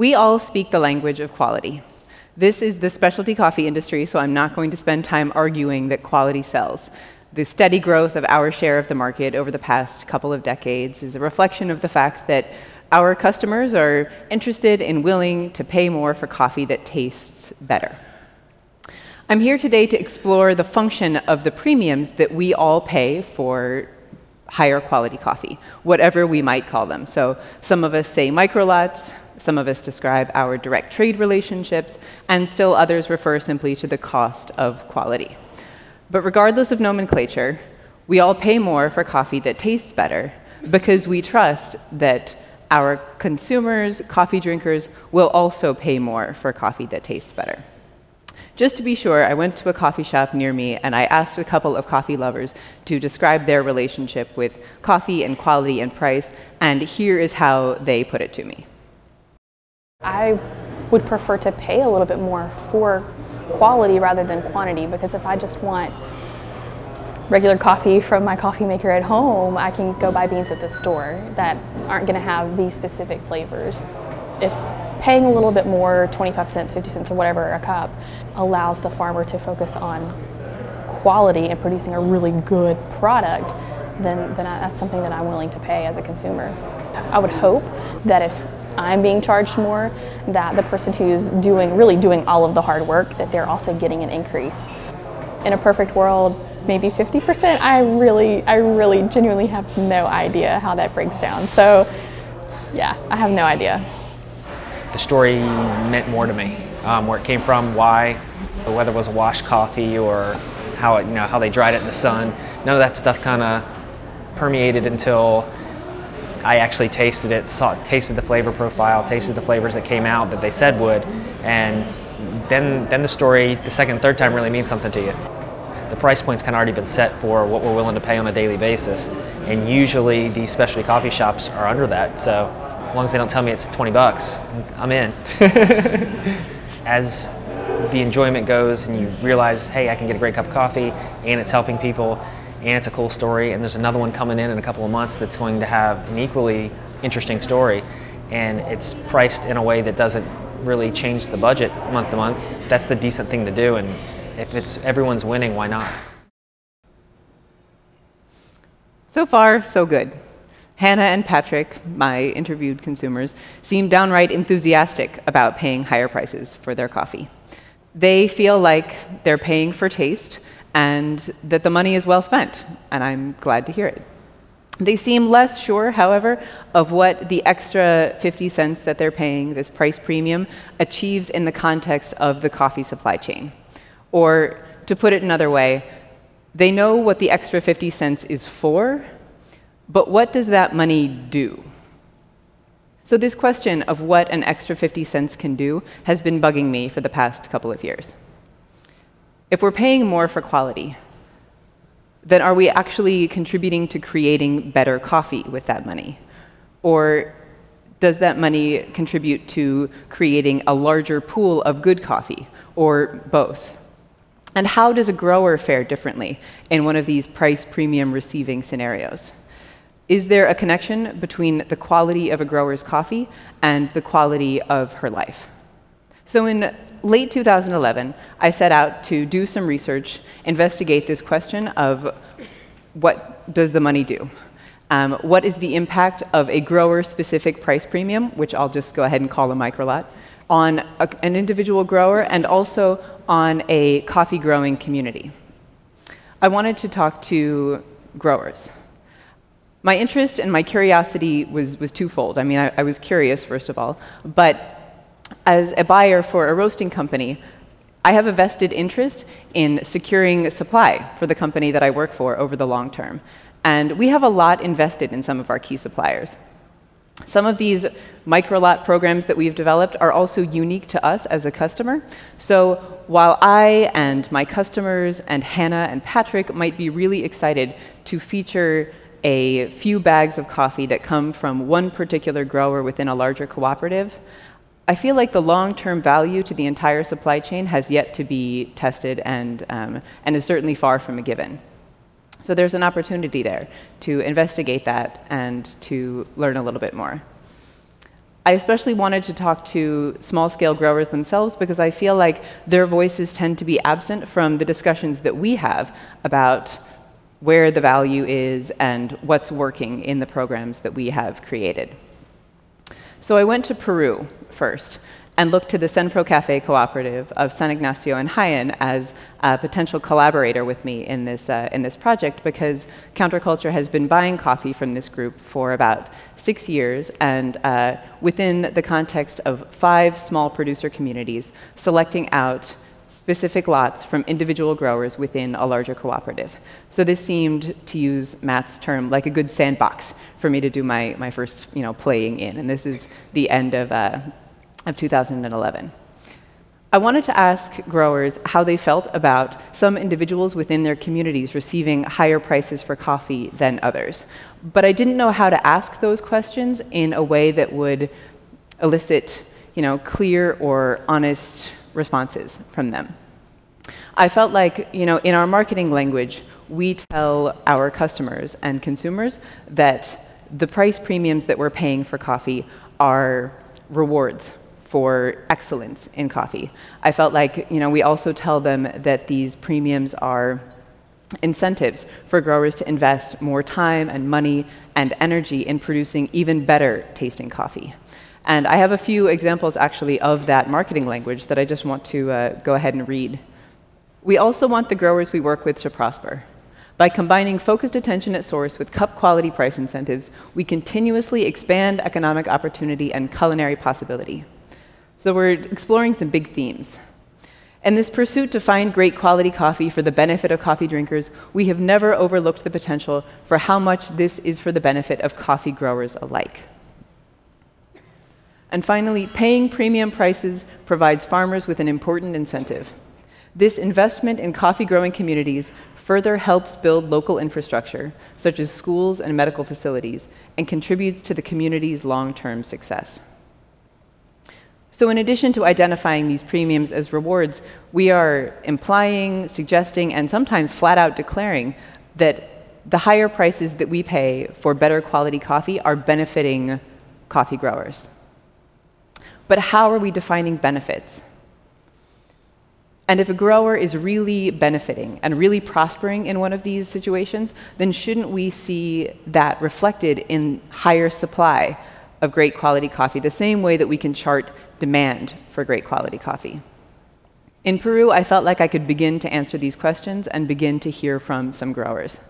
We all speak the language of quality. This is the specialty coffee industry, so I'm not going to spend time arguing that quality sells. The steady growth of our share of the market over the past couple of decades is a reflection of the fact that our customers are interested and willing to pay more for coffee that tastes better. I'm here today to explore the function of the premiums that we all pay for higher quality coffee, whatever we might call them. So some of us say microlots, some of us describe our direct trade relationships, and still others refer simply to the cost of quality. But regardless of nomenclature, we all pay more for coffee that tastes better because we trust that our consumers, coffee drinkers, will also pay more for coffee that tastes better. Just to be sure, I went to a coffee shop near me and I asked a couple of coffee lovers to describe their relationship with coffee and quality and price, and here is how they put it to me. I would prefer to pay a little bit more for quality rather than quantity, because if I just want regular coffee from my coffee maker at home, I can go buy beans at the store that aren't going to have these specific flavors. If paying a little bit more, 25 cents, 50 cents, or whatever a cup, allows the farmer to focus on quality and producing a really good product, then that's something that I'm willing to pay as a consumer. I would hope that if I'm being charged more, that the person who's really doing all of the hard work, that they're also getting an increase. In a perfect world, maybe 50%. I really genuinely have no idea how that breaks down. So yeah, I have no idea. The story meant more to me, where it came from, why, whether it was a washed coffee or how they dried it in the sun. None of that stuff kind of permeated until I actually tasted it, tasted the flavor profile, tasted the flavors that came out that they said would, and then the story, the second, third time really means something to you. The price point's kind of already been set for what we're willing to pay on a daily basis, and usually these specialty coffee shops are under that, so as long as they don't tell me it's 20 bucks, I'm in. As the enjoyment goes and you realize, hey, I can get a great cup of coffee and it's helping people and it's a cool story, and there's another one coming in a couple of months that's going to have an equally interesting story, and it's priced in a way that doesn't really change the budget month to month, that's the decent thing to do, and if everyone's winning, why not? So far, so good. Hannah and Patrick, my interviewed consumers, seem downright enthusiastic about paying higher prices for their coffee. They feel like they're paying for taste and that the money is well spent, and I'm glad to hear it. They seem less sure, however, of what the extra 50 cents that they're paying, this price premium, achieves in the context of the coffee supply chain. Or, to put it another way, they know what the extra 50 cents is for, but what does that money do? So this question of what an extra 50 cents can do has been bugging me for the past couple of years. If we're paying more for quality, then are we actually contributing to creating better coffee with that money? Or does that money contribute to creating a larger pool of good coffee, or both? And how does a grower fare differently in one of these price premium receiving scenarios? Is there a connection between the quality of a grower's coffee and the quality of her life? So in late 2011, I set out to do some research, investigate this question of what does the money do? What is the impact of a grower-specific price premium, which I'll just go ahead and call a microlot, on an individual grower and also on a coffee growing community? I wanted to talk to growers. My interest and my curiosity was twofold. I mean, I was curious, first of all, but as a buyer for a roasting company, I have a vested interest in securing supply for the company that I work for over the long term. And we have a lot invested in some of our key suppliers. Some of these microlot programs that we've developed are also unique to us as a customer. So while I and my customers and Hannah and Patrick might be really excited to feature a few bags of coffee that come from one particular grower within a larger cooperative, I feel like the long-term value to the entire supply chain has yet to be tested and is certainly far from a given. So there's an opportunity there to investigate that and to learn a little bit more. I especially wanted to talk to small-scale growers themselves because I feel like their voices tend to be absent from the discussions that we have about where the value is and what's working in the programs that we have created. So I went to Peru first and looked to the Senpro Cafe Cooperative of San Ignacio and Jaén as a potential collaborator with me in this project, because Counterculture has been buying coffee from this group for about 6 years, and within the context of 5 small producer communities, selecting out specific lots from individual growers within a larger cooperative. So this seemed, to use Matt's term, like a good sandbox for me to do my first playing in, and this is the end of 2011. I wanted to ask growers how they felt about some individuals within their communities receiving higher prices for coffee than others. But I didn't know how to ask those questions in a way that would elicit, clear or honest responses from them. I felt like, in our marketing language, we tell our customers and consumers that the price premiums that we're paying for coffee are rewards for excellence in coffee. I felt like, we also tell them that these premiums are incentives for growers to invest more time and money and energy in producing even better tasting coffee. And I have a few examples, actually, of that marketing language that I just want to go ahead and read. We also want the growers we work with to prosper. By combining focused attention at source with cup quality price incentives, we continuously expand economic opportunity and culinary possibility. So we're exploring some big themes. In this pursuit to find great quality coffee for the benefit of coffee drinkers, we have never overlooked the potential for how much this is for the benefit of coffee growers alike. And finally, paying premium prices provides farmers with an important incentive. This investment in coffee growing communities further helps build local infrastructure, such as schools and medical facilities, and contributes to the community's long-term success. So in addition to identifying these premiums as rewards, we are implying, suggesting, and sometimes flat out declaring that the higher prices that we pay for better quality coffee are benefiting coffee growers. But how are we defining benefits? And if a grower is really benefiting and really prospering in one of these situations, then shouldn't we see that reflected in higher supply of great quality coffee, the same way that we can chart demand for great quality coffee? In Peru, I felt like I could begin to answer these questions and begin to hear from some growers.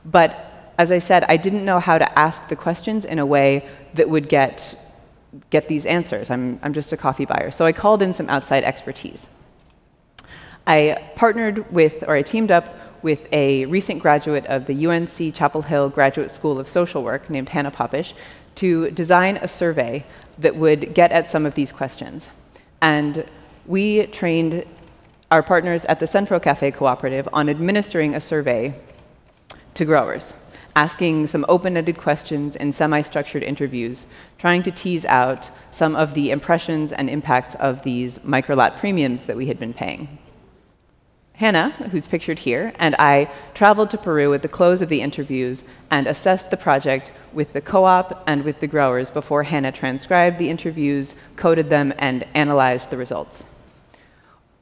But as I said, I didn't know how to ask the questions in a way that would get these answers. I'm just a coffee buyer. So I called in some outside expertise. I teamed up with a recent graduate of the UNC Chapel Hill Graduate School of Social Work named Hannah Popish to design a survey that would get at some of these questions. And we trained our partners at the Senpro Cafe Cooperative on administering a survey to growers, asking some open-ended questions in semi-structured interviews, trying to tease out some of the impressions and impacts of these microlot premiums that we had been paying. Hannah, who's pictured here, and I traveled to Peru at the close of the interviews and assessed the project with the co-op and with the growers before Hannah transcribed the interviews, coded them, and analyzed the results.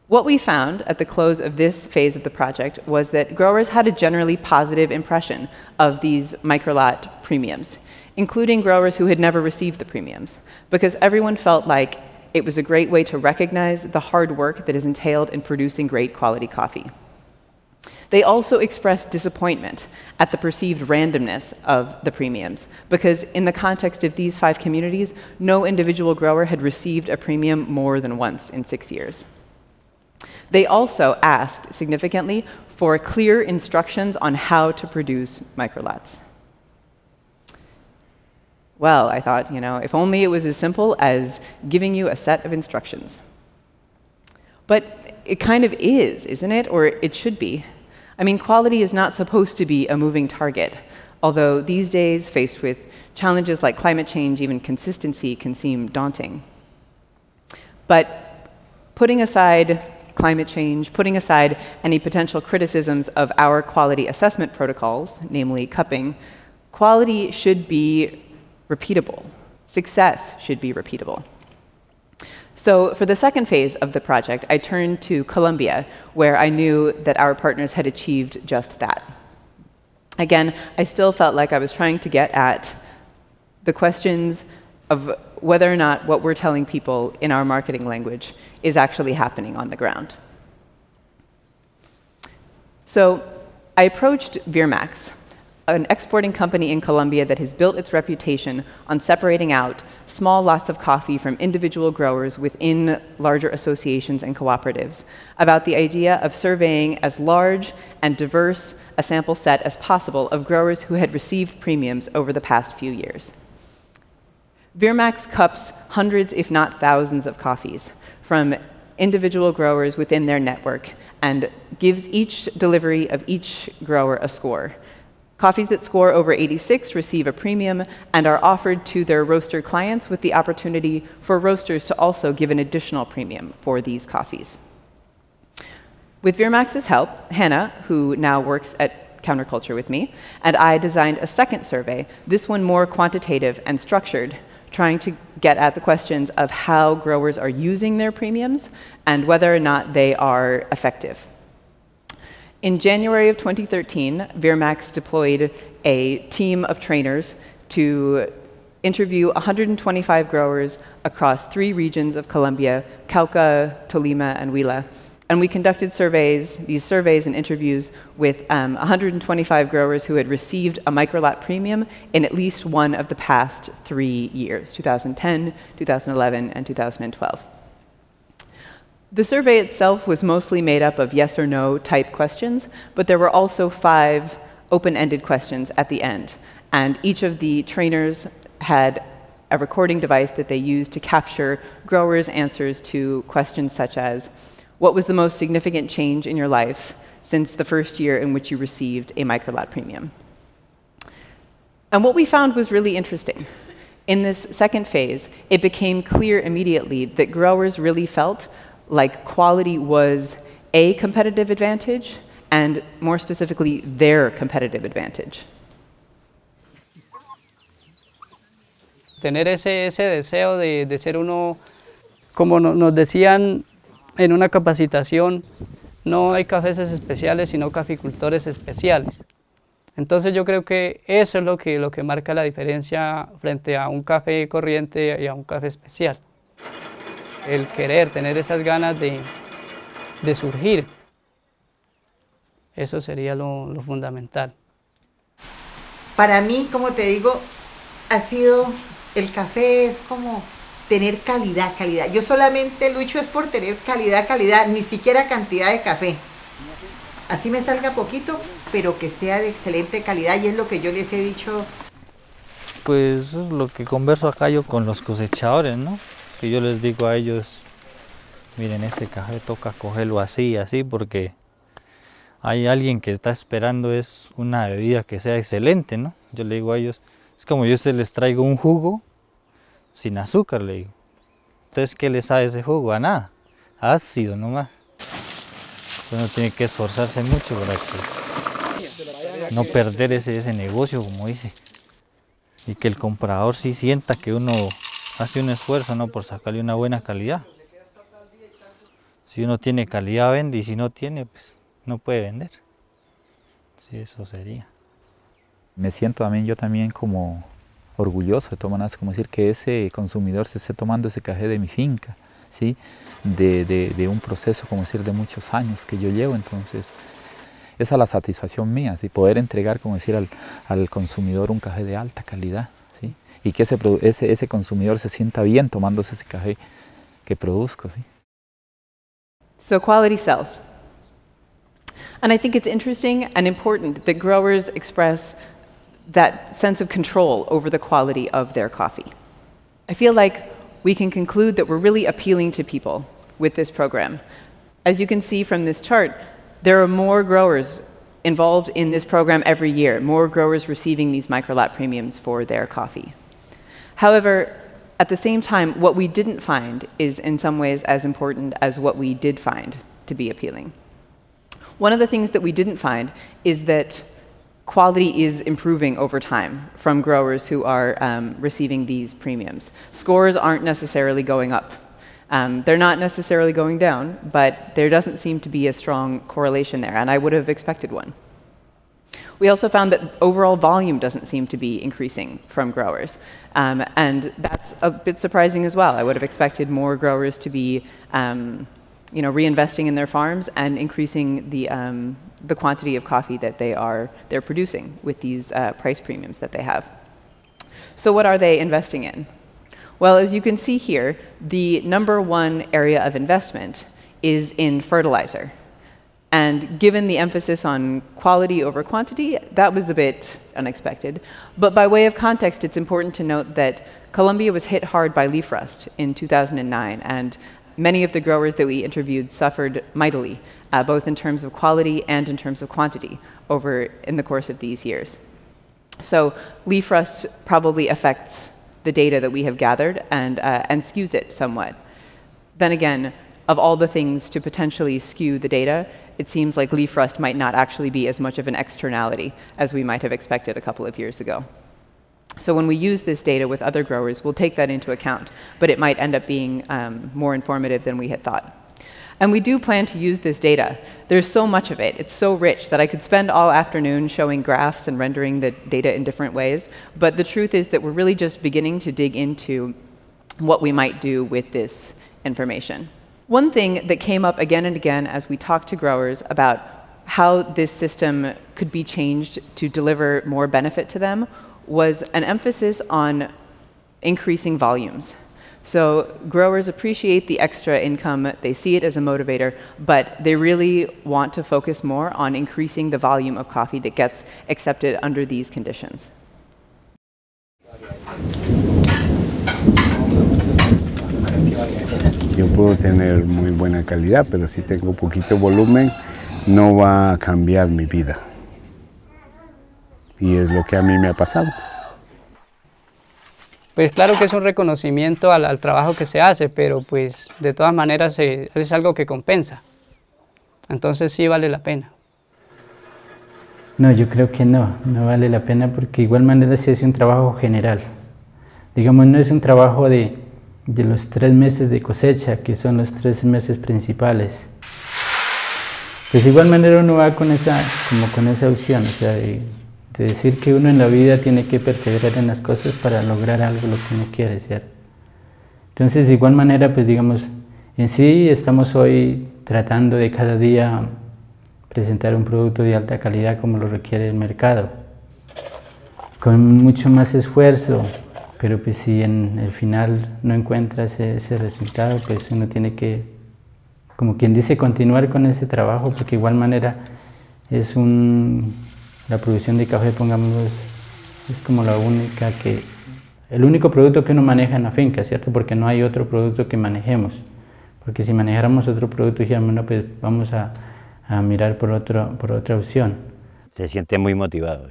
What we found at the close of this phase of the project was that growers had a generally positive impression of these microlot premiums, including growers who had never received the premiums, because everyone felt like it was a great way to recognize the hard work that is entailed in producing great quality coffee. They also expressed disappointment at the perceived randomness of the premiums, because in the context of these 5 communities, no individual grower had received a premium more than once in 6 years. They also asked, significantly, for clear instructions on how to produce microlots. Well, I thought, if only it was as simple as giving you a set of instructions. But it kind of is, isn't it? Or it should be. I mean, quality is not supposed to be a moving target, although these days, faced with challenges like climate change, even consistency can seem daunting. But putting aside climate change, putting aside any potential criticisms of our quality assessment protocols, namely cupping, quality should be repeatable, Success should be repeatable. So for the second phase of the project, I turned to Colombia, where I knew that our partners had achieved just that. Again, I still felt like I was trying to get at the questions of whether or not what we're telling people in our marketing language is actually happening on the ground. So I approached Virmax, an exporting company in Colombia that has built its reputation on separating out small lots of coffee from individual growers within larger associations and cooperatives, about the idea of surveying as large and diverse a sample set as possible of growers who had received premiums over the past few years. Virmax cups hundreds, if not thousands, of coffees from individual growers within their network and gives each delivery of each grower a score. Coffees that score over 86 receive a premium and are offered to their roaster clients with the opportunity for roasters to also give an additional premium for these coffees. With Virmax's help, Hannah, who now works at Counterculture with me, and I designed a second survey, this one more quantitative and structured, trying to get at the questions of how growers are using their premiums and whether or not they are effective. In January of 2013, Virmax deployed a team of trainers to interview 125 growers across 3 regions of Colombia, Cauca, Tolima, and Huila. And we conducted these surveys and interviews with 125 growers who had received a microlot premium in at least one of the past 3 years, 2010, 2011, and 2012. The survey itself was mostly made up of yes or no type questions, but there were also 5 open-ended questions at the end. And each of the trainers had a recording device that they used to capture growers' answers to questions such as, what was the most significant change in your life since the first year in which you received a microlot premium? And what we found was really interesting. In this second phase, it became clear immediately that growers really felt like quality was a competitive advantage, and more specifically, their competitive advantage. Tener ese deseo de ser uno, como nos decían en una capacitación, no hay cafés especiales, sino caficultores especiales. Entonces yo creo que eso es lo que marca la diferencia frente a un café corriente y a un café especial. El querer, tener esas ganas de surgir. Eso sería lo fundamental. Para mí, como te digo, ha sido, el café es como tener calidad, calidad. Yo solamente lucho es por tener calidad, calidad, ni siquiera cantidad de café. Así me salga poquito, pero que sea de excelente calidad, y es lo que yo les he dicho. Pues eso es lo que converso acá yo con los cosechadores, ¿no? Que yo les digo a ellos, miren, este café toca cogerlo así, así, porque hay alguien que está esperando es una bebida que sea excelente, ¿no? Yo le digo a ellos, es como yo les traigo un jugo sin azúcar, le digo. Entonces, ¿qué les sabe ese jugo? A nada, ácido nomás. Uno tiene que esforzarse mucho para que no perder ese negocio, como dice. Y que el comprador sí sienta que uno hace un esfuerzo, ¿no?, por sacarle una buena calidad. Si uno tiene calidad, vende, y si no tiene, pues no puede vender. Sí, eso sería. Me siento también yo como orgulloso de todas maneras, como decir que ese consumidor se esté tomando ese café de mi finca, ¿sí? De un proceso, como decir, de muchos años que yo llevo. Entonces esa es la satisfacción mía, ¿sí? Poder entregar, como decir, al consumidor un café de alta calidad, ¿sí? Y que ese consumidor se sienta bien tomándose ese café que produzco, ¿sí? So quality sells. And I think it's interesting and important that growers express that sense of control over the quality of their coffee. I feel like we can conclude that we're really appealing to people with this program. As you can see from this chart, there are more growers involved in this program every year, more growers receiving these microlot premiums for their coffee. However, at the same time, what we didn't find is in some ways as important as what we did find to be appealing. One of the things that we didn't find is that quality is improving over time from growers who are receiving these premiums. Scores aren't necessarily going up. They're not necessarily going down, but there doesn't seem to be a strong correlation there, and I would have expected one. We also found that overall volume doesn't seem to be increasing from growers, and that's a bit surprising as well. I would have expected more growers to be reinvesting in their farms and increasing the quantity of coffee that they're producing with these price premiums that they have. So what are they investing in? Well, as you can see here, the #1 area of investment is in fertilizer. And given the emphasis on quality over quantity, that was a bit unexpected. But by way of context, it's important to note that Colombia was hit hard by leaf rust in 2009, and many of the growers that we interviewed suffered mightily, both in terms of quality and in terms of quantity in the course of these years. So leaf rust probably affects the data that we have gathered and skews it somewhat. Then again, of all the things to potentially skew the data, it seems like leaf rust might not actually be as much of an externality as we might have expected a couple of years ago. So when we use this data with other growers, we'll take that into account, but it might end up being more informative than we had thought. And we do plan to use this data. There's so much of it. It's so rich that I could spend all afternoon showing graphs and rendering the data in different ways. But the truth is that we're really just beginning to dig into what we might do with this information. One thing that came up again and again as we talked to growers about how this system could be changed to deliver more benefit to them was an emphasis on increasing volumes. So growers appreciate the extra income, they see it as a motivator, but they really want to focus more on increasing the volume of coffee that gets accepted under these conditions. Yo puedo tener muy buena calidad, pero si tengo poquito volumen, no va a cambiar mi vida. Y es lo que a mí me ha pasado. Pues claro que es un reconocimiento al trabajo que se hace, pero pues de todas maneras es algo que compensa. Entonces sí vale la pena. No, yo creo que no vale la pena porque de igual manera se hace un trabajo general. Digamos, no es un trabajo de los 3 meses de cosecha, que son los 3 meses principales. Pues de igual manera uno va con esa opción, o sea, de decir que uno en la vida tiene que perseverar en las cosas para lograr algo lo que uno quiere, ¿cierto? Entonces, de igual manera, pues digamos, en sí estamos hoy tratando de cada día presentar un producto de alta calidad como lo requiere el mercado, con mucho más esfuerzo, pero pues si en el final no encuentra ese resultado, pues uno tiene que, como quien dice, continuar con ese trabajo, porque de igual manera es la producción de café, pongámoslo, es como el único producto que uno maneja en la finca, ¿cierto? Porque no hay otro producto que manejemos. Porque si manejáramos otro producto, dijéramos, no, pues vamos a mirar por otra opción. Se siente muy motivado.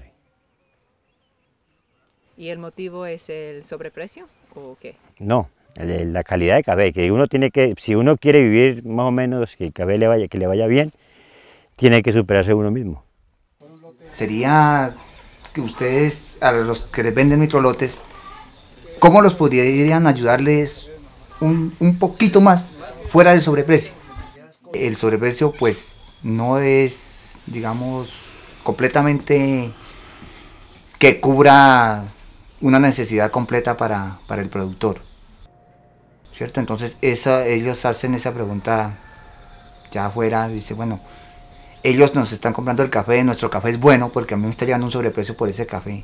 ¿Y el motivo es el sobreprecio o qué? No, la calidad de café, que uno tiene que, si uno quiere vivir más o menos, que el café que le vaya bien, tiene que superarse uno mismo. Sería que ustedes, a los que les venden microlotes, ¿cómo los podrían ayudarles un poquito más fuera del sobreprecio? El sobreprecio pues no es, digamos, completamente que cubra una necesidad completa para el productor, ¿cierto? Entonces ellos hacen esa pregunta ya afuera, dice, bueno, ellos nos están comprando el café, nuestro café es bueno porque a mí me está llegando un sobreprecio por ese café.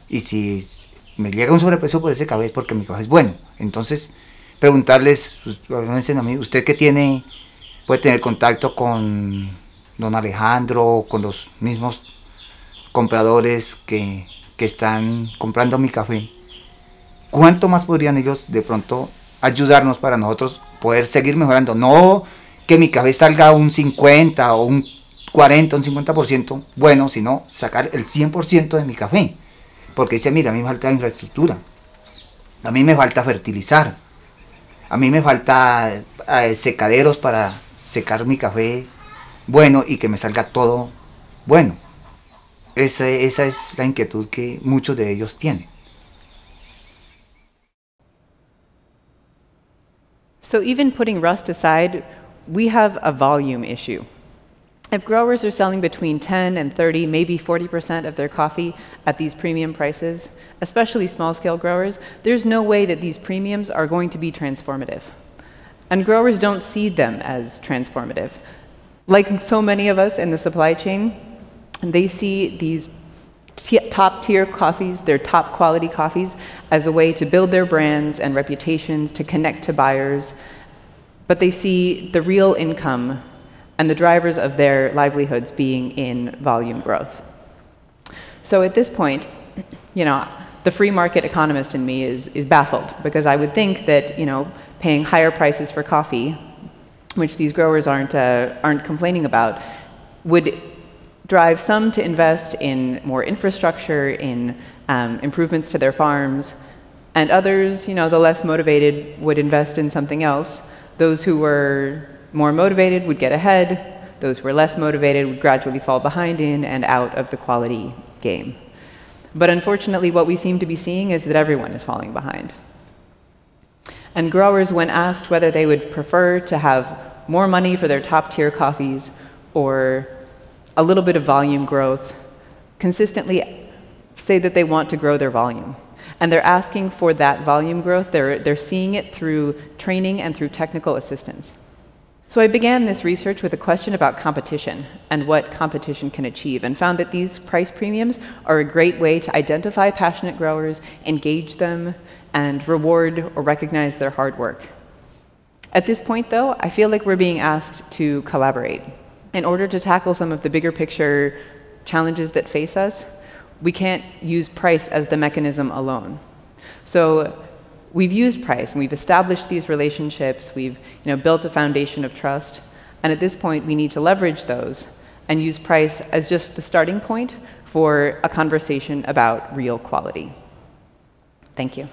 Y si me llega un sobreprecio por ese café es porque mi café es bueno. Entonces, preguntarles, a mí, usted que puede tener contacto con don Alejandro, con los mismos compradores que están comprando mi café, ¿cuánto más podrían ellos de pronto ayudarnos para nosotros poder seguir mejorando? No que mi café salga un 50 o un 40, un 50% bueno, sino sacar el 100% de mi café. Porque dice, mira, a mí me falta infraestructura, a mí me falta fertilizar, a mí me falta secaderos para secar mi café bueno y que me salga todo bueno. Esa es la inquietud que muchos de ellos tienen. So even putting rust aside, we have a volume issue. If growers are selling between 10 and 30, maybe 40% of their coffee at these premium prices, especially small-scale growers, there's no way that these premiums are going to be transformative. And growers don't see them as transformative. Like so many of us in the supply chain, they see these top-tier coffees, their top-quality coffees, as a way to build their brands and reputations, to connect to buyers. But they see the real income and the drivers of their livelihoods being in volume growth. So at this point, the free market economist in me is baffled, because I would think that paying higher prices for coffee, which these growers aren't complaining about, would drive some to invest in more infrastructure, in improvements to their farms, and others, the less motivated, would invest in something else. Those who were more motivated would get ahead. Those who were less motivated would gradually fall behind in and out of the quality game. But unfortunately, what we seem to be seeing is that everyone is falling behind. And growers, when asked whether they would prefer to have more money for their top-tier coffees or a little bit of volume growth, consistently say that they want to grow their volume. And they're asking for that volume growth. They're seeing it through training and through technical assistance. So I began this research with a question about competition and what competition can achieve, and found that these price premiums are a great way to identify passionate growers, engage them, and reward or recognize their hard work. At this point, though, I feel like we're being asked to collaborate. In order to tackle some of the bigger picture challenges that face us, we can't use price as the mechanism alone. So we've used price, and we've established these relationships, we've built a foundation of trust, and at this point we need to leverage those and use price as just the starting point for a conversation about real quality. Thank you.